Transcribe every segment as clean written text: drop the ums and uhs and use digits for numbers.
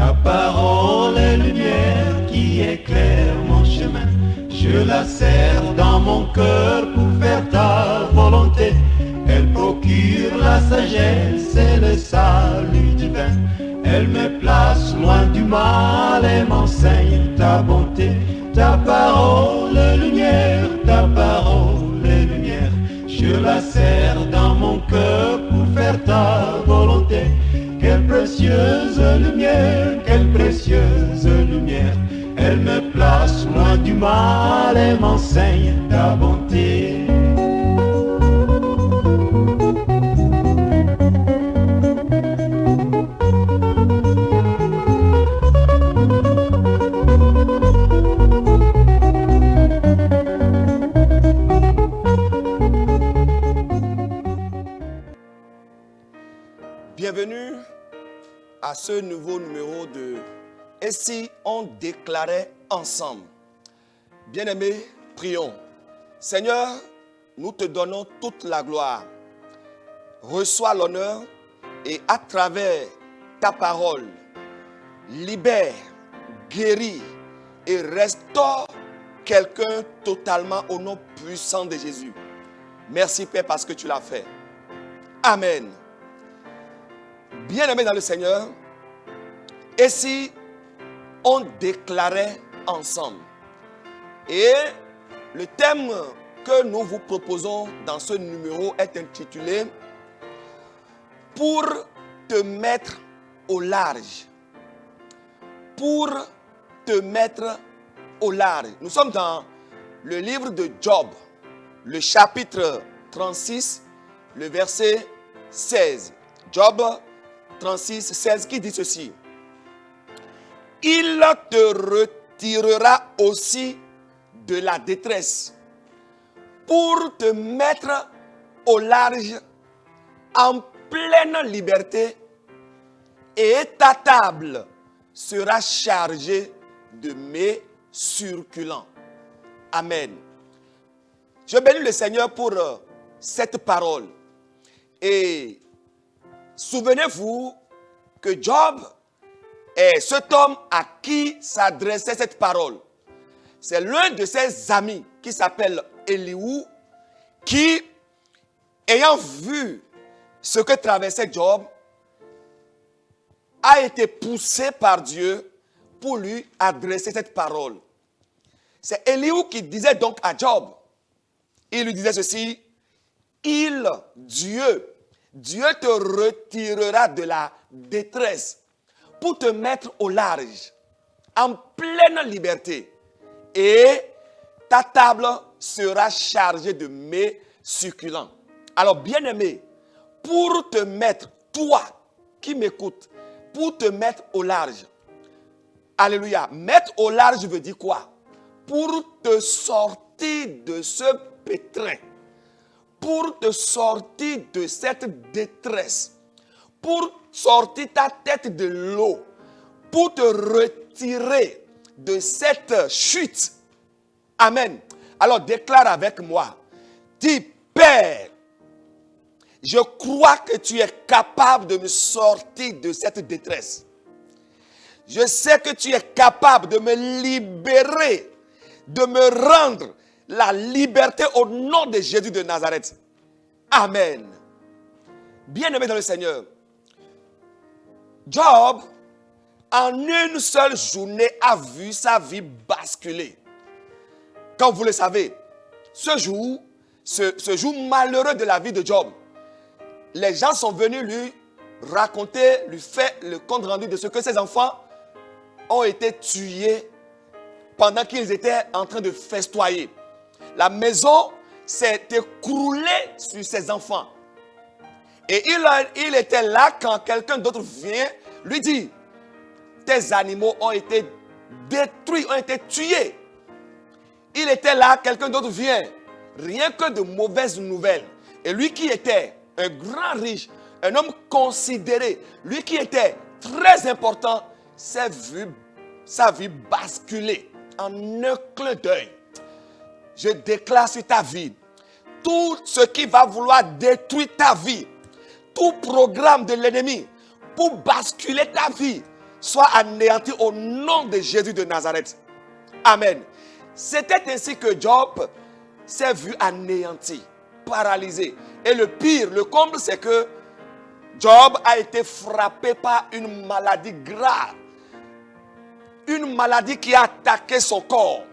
Ta parole est lumière qui éclaire mon chemin. Je la serre dans mon cœur pour faire ta volonté. Elle procure la sagesse et le salut divin. Elle me place loin du mal et m'enseigne ta bonté. Ta parole est lumière, ta parole est lumière. Je la serre dans mon cœur pour faire ta volonté. Quelle précieuse lumière, quelle précieuse lumière. Elle me place loin du mal et m'enseigne ta bonté. Bienvenue à ce nouveau numéro de « Et si on déclarait ensemble ?» Bien-aimés, prions. Seigneur, nous te donnons toute la gloire. Reçois l'honneur et à travers ta parole, libère, guéris et restaure quelqu'un totalement au nom puissant de Jésus. Merci Père parce que tu l'as fait. Amen. Bien-aimés dans le Seigneur, et si on déclarait ensemble? Et le thème que nous vous proposons dans ce numéro est intitulé « Pour te mettre au large ». Pour te mettre au large. Nous sommes dans le livre de Job, le chapitre 36, le verset 16. Job 36, 16 qui dit ceci. Il te retirera aussi de la détresse pour te mettre au large en pleine liberté et ta table sera chargée de mets succulents. Amen. Je bénis le Seigneur pour cette parole. Et souvenez-vous que Job est cet homme à qui s'adressait cette parole. C'est l'un de ses amis qui s'appelle Elihu qui, ayant vu ce que traversait Job, a été poussé par Dieu pour lui adresser cette parole. C'est Elihu qui disait donc à Job, il lui disait ceci, Dieu te retirera de la détresse pour te mettre au large, en pleine liberté. Et ta table sera chargée de mets succulents. Alors, bien-aimé, pour te mettre, toi qui m'écoutes, pour te mettre au large. Alléluia. Mettre au large veut dire quoi? Pour te sortir de ce pétrin. Pour te sortir de cette détresse, pour sortir ta tête de l'eau, pour te retirer de cette chute. Amen. Alors déclare avec moi. Dis, Père, je crois que tu es capable de me sortir de cette détresse. Je sais que tu es capable de me libérer, de me rendre la liberté au nom de Jésus de Nazareth. Amen. Bien-aimé dans le Seigneur, Job, en une seule journée, a vu sa vie basculer. Comme vous le savez, ce jour malheureux de la vie de Job, les gens sont venus lui raconter, lui faire le compte rendu de ce que ses enfants ont été tués pendant qu'ils étaient en train de festoyer. La maison s'est écroulée sur ses enfants. Et il était là quand quelqu'un d'autre vient lui dire, tes animaux ont été détruits, ont été tués. Il était là, quelqu'un d'autre vient, rien que de mauvaises nouvelles. Et lui qui était un grand riche, un homme considéré, lui qui était très important, s'est vu sa vie basculer en un clin d'œil. Je déclare sur ta vie, tout ce qui va vouloir détruire ta vie, tout programme de l'ennemi pour basculer ta vie, soit anéanti au nom de Jésus de Nazareth. Amen. C'était ainsi que Job s'est vu anéanti, paralysé. Et le pire, le comble, c'est que Job a été frappé par une maladie grave. Une maladie qui a attaqué son corps.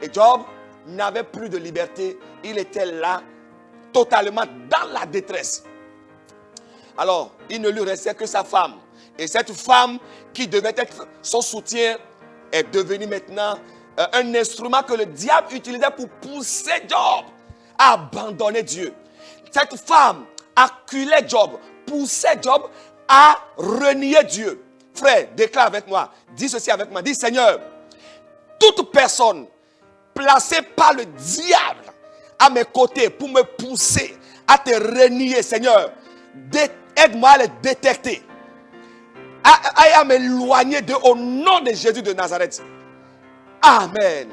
Et Job n'avait plus de liberté. Il était là, totalement dans la détresse. Alors, il ne lui restait que sa femme. Et cette femme qui devait être son soutien est devenue maintenant un instrument que le diable utilisait pour pousser Job à abandonner Dieu. Cette femme acculait Job, poussait Job à renier Dieu. Frère, déclare avec moi, dis ceci avec moi, dis Seigneur, toute personne placée par le diable à mes côtés pour me pousser à te renier, Seigneur, aide-moi à les détecter, à m'éloigner d'eux au nom de Jésus de Nazareth. Amen.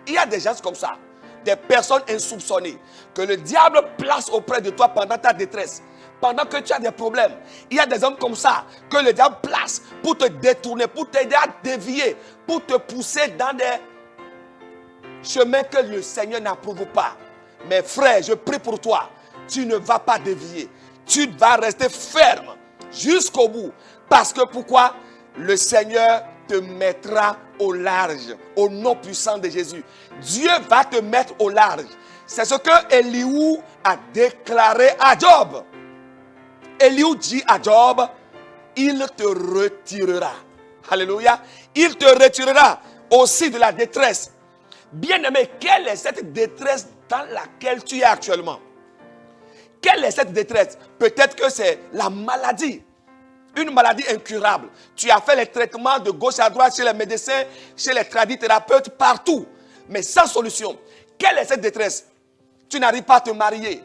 Il y a des gens comme ça, des personnes insoupçonnées que le diable place auprès de toi pendant ta détresse, pendant que tu as des problèmes. Il y a des hommes comme ça que le diable place pour te détourner, pour t'aider à dévier, pour te pousser dans des chemins que le Seigneur n'approuve pas. Mais frère, je prie pour toi, tu ne vas pas dévier. Tu vas rester ferme jusqu'au bout. Parce que pourquoi? Le Seigneur te mettra au large, au nom puissant de Jésus. Dieu va te mettre au large. C'est ce que Elihu a déclaré à Job. Elihu dit à Job, il te retirera. Alléluia. Il te retirera aussi de la détresse. Bien-aimé, quelle est cette détresse dans laquelle tu es actuellement? Quelle est cette détresse? Peut-être que c'est la maladie. Une maladie incurable. Tu as fait les traitements de gauche à droite chez les médecins, chez les tradithérapeutes, partout. Mais sans solution. Quelle est cette détresse? Tu n'arrives pas à te marier.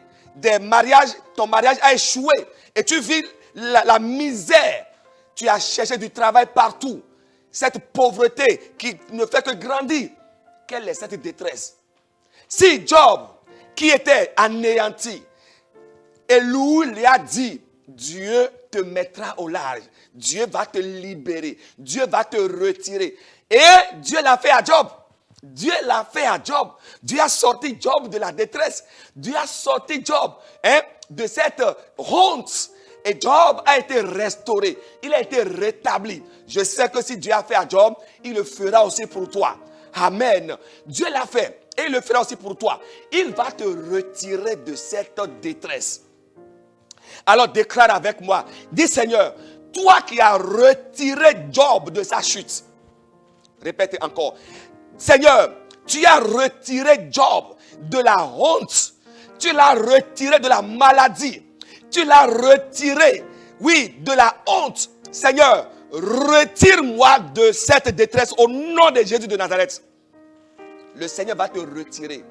Ton mariage a échoué. Et tu vis la misère. Tu as cherché du travail partout. Cette pauvreté qui ne fait que grandir. Quelle est cette détresse? Si Job, qui était anéanti, Elihu lui a dit, Dieu te mettra au large. Dieu va te libérer. Dieu va te retirer. Et Dieu l'a fait à Job. Dieu l'a fait à Job. Dieu a sorti Job de la détresse. Dieu a sorti Job de cette honte. Et Job a été restauré. Il a été rétabli. Je sais que si Dieu a fait à Job, il le fera aussi pour toi. Amen. Dieu l'a fait. Et il le fera aussi pour toi. Il va te retirer de cette détresse. Alors déclare avec moi. Dis Seigneur, toi qui as retiré Job de sa chute. Répète encore. Seigneur, tu as retiré Job de la honte. Tu l'as retiré de la maladie. Tu l'as retiré, oui, de la honte. Seigneur, retire-moi de cette détresse au nom de Jésus de Nazareth. Le Seigneur va te retirer.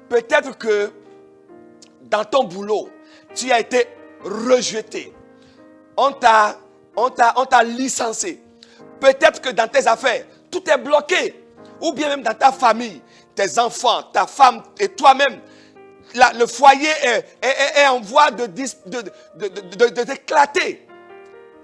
Peut-être que dans ton boulot, tu as été rejeté. On t'a licencié. Peut-être que dans tes affaires, tout est bloqué. Ou bien même dans ta famille, tes enfants, ta femme et toi-même, le foyer est en voie d'éclater.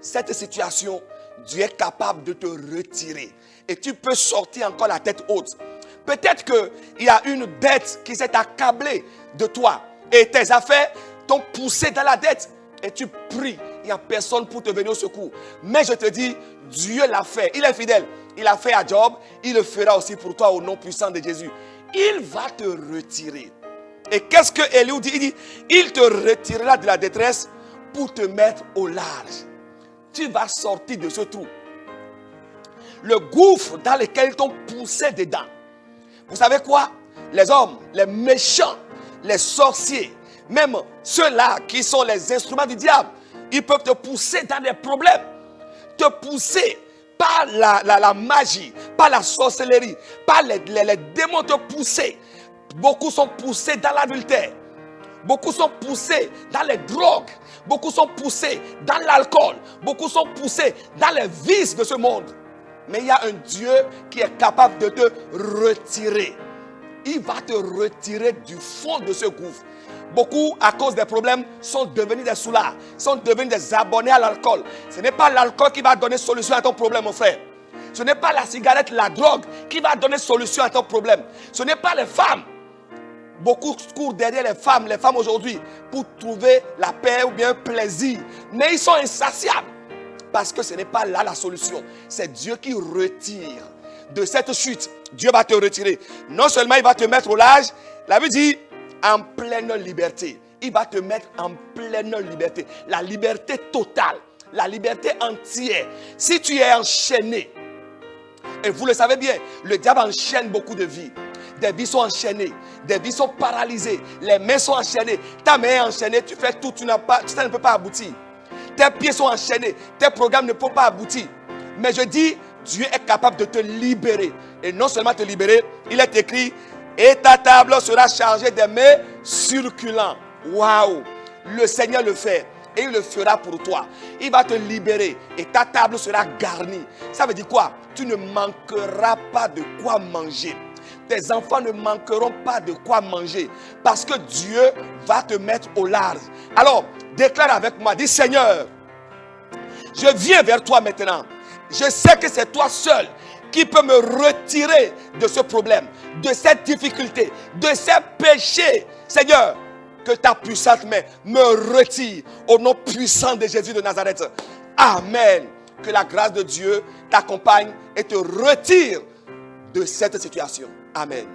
Cette situation, Dieu est capable de te retirer. Et tu peux sortir encore la tête haute. Peut-être qu'il y a une dette qui s'est accablée de toi. Et tes affaires t'ont poussé dans la dette. Et tu pries. Il n'y a personne pour te venir au secours. Mais je te dis, Dieu l'a fait. Il est fidèle. Il l'a fait à Job. Il le fera aussi pour toi au nom puissant de Jésus. Il va te retirer. Et qu'est-ce que Elihu dit? Il dit, il te retirera de la détresse pour te mettre au large. Tu vas sortir de ce trou. Le gouffre dans lequel ils t'ont poussé dedans. Vous savez quoi? Les hommes, les méchants, les sorciers, même ceux-là qui sont les instruments du diable, ils peuvent te pousser dans des problèmes. Te pousser par la magie, par la sorcellerie, par les démons te pousser. Beaucoup sont poussés dans l'adultère. Beaucoup sont poussés dans les drogues. Beaucoup sont poussés dans l'alcool. Beaucoup sont poussés dans les vices de ce monde. Mais il y a un Dieu qui est capable de te retirer. Il va te retirer du fond de ce gouffre. Beaucoup, à cause des problèmes, sont devenus des soulards, sont devenus des abonnés à l'alcool. Ce n'est pas l'alcool qui va donner solution à ton problème, mon frère. Ce n'est pas la cigarette, la drogue qui va donner solution à ton problème. Ce n'est pas les femmes. Beaucoup courent derrière les femmes aujourd'hui pour trouver la paix ou bien un plaisir. Mais ils sont insatiables. Parce que ce n'est pas là la solution. C'est Dieu qui retire. De cette chute, Dieu va te retirer. Non seulement il va te mettre au large, la Bible dit en pleine liberté. Il va te mettre en pleine liberté. La liberté totale. La liberté entière. Si tu es enchaîné, et vous le savez bien, le diable enchaîne beaucoup de vies. Des vies sont enchaînées, des vies sont paralysées, les mains sont enchaînées. Ta main est enchaînée, tu fais tout, ça ne peut pas aboutir. Tes pieds sont enchaînés, tes programmes ne peuvent pas aboutir. Mais je dis, Dieu est capable de te libérer. Et non seulement te libérer, il est écrit, et ta table sera chargée des mets circulants. Waouh! Le Seigneur le fait. Et il le fera pour toi. Il va te libérer. Et ta table sera garnie. Ça veut dire quoi? Tu ne manqueras pas de quoi manger. Tes enfants ne manqueront pas de quoi manger. Parce que Dieu va te mettre au large. Alors, déclare avec moi. Dis Seigneur, je viens vers toi maintenant. Je sais que c'est toi seul qui peut me retirer de ce problème, de cette difficulté, de ces péchés. Seigneur, que ta puissante main me retire au nom puissant de Jésus de Nazareth. Amen. Que la grâce de Dieu t'accompagne et te retire de cette situation. Amen.